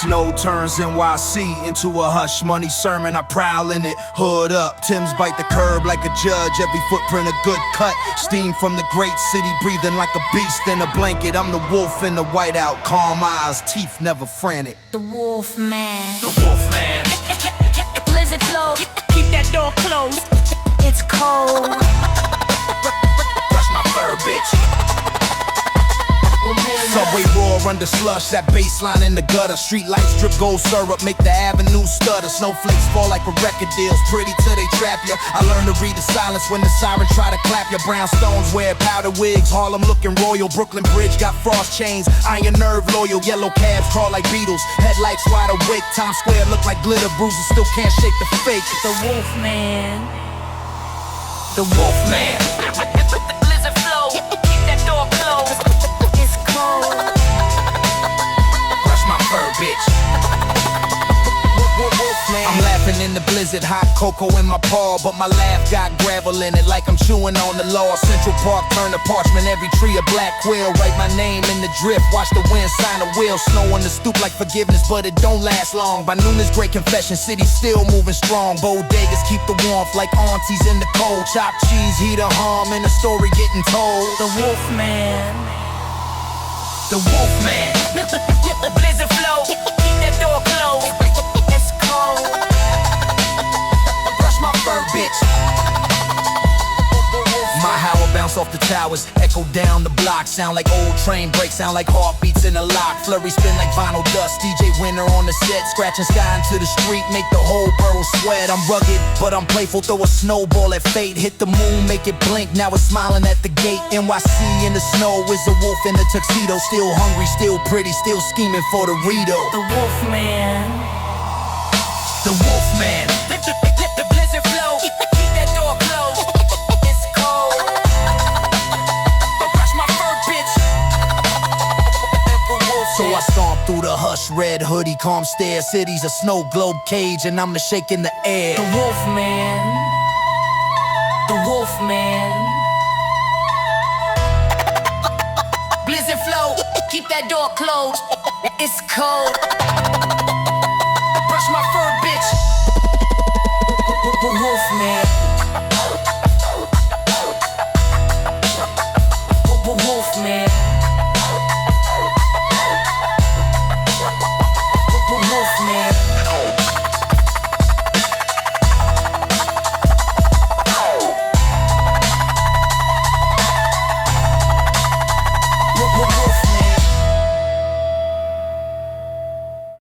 Snow turns NYC into a hush money sermon. I prowl in it, hood up. Timbs bite the curb like a judge. Every footprint a good cut. Steam from the great city, breathing like a beast in a blanket. I'm the wolf in the whiteout, calm eyes, teeth never frantic. The Wolfman. The Wolfman. Blizzard flow, keep that door closed. It's cold. Brush my fur, bitch. Subway roar under slush, that baseline in the gutter. Street lights drip gold syrup, make the avenue stutter. Snowflakes fall like a record deal, pretty till they trap ya. I learned to read the silence when the siren try to clap ya. Brownstones wear powder wigs, Harlem looking royal. Brooklyn Bridge got frost chains, iron nerve loyal. Yellow cabs crawl like beetles, headlights wide awake. Times Square look like glitter, bruises still can't shake the fake. The Wolfman. The Wolfman. Blizzard flow, keep that door closed. It's cold. Brush my fur, bitch. I'm laughing in the blizzard, hot cocoa in my paw, but my laugh got gravel in it like I'm chewing on the law. Central Park turn to parchment, every tree a black quill. Write my name in the drift, watch the wind sign a wheel. Snow on the stoop like forgiveness, but it don't last long. By noon is great confession, city still moving strong. Bodegas keep the warmth like aunties in the cold. Chopped cheese, heat a hum, and the story getting told. The Wolfman. The Wolfman. Blizzard flow, keep that door closed. It's cold. Brush my fur, bitch. My howl bounce off the towers, echo down the block. Sound like old train brakes, sound like heartbeats in a lock. Flurry spin like vinyl dust, DJ Winter on the set. Scratching sky into the street, make the whole borough sweat. I'm rugged, but I'm playful, throw a snowball at fate. Hit the moon, make it blink, now it's smiling at the gate. NYC in the snow is a wolf in a tuxedo. Still hungry, still pretty, still scheming for the Rito. The Wolfman. The Wolfman. The blizzard flow, keep that door closed. It's cold. Brush my fur, bitch. So I stomp through the hush, red hoodie, calm stare. City's a snow globe cage, and I'm the shake in the air. The Wolfman. The Wolfman. Blizzard flow, keep that door closed. It's cold. Brush my fur,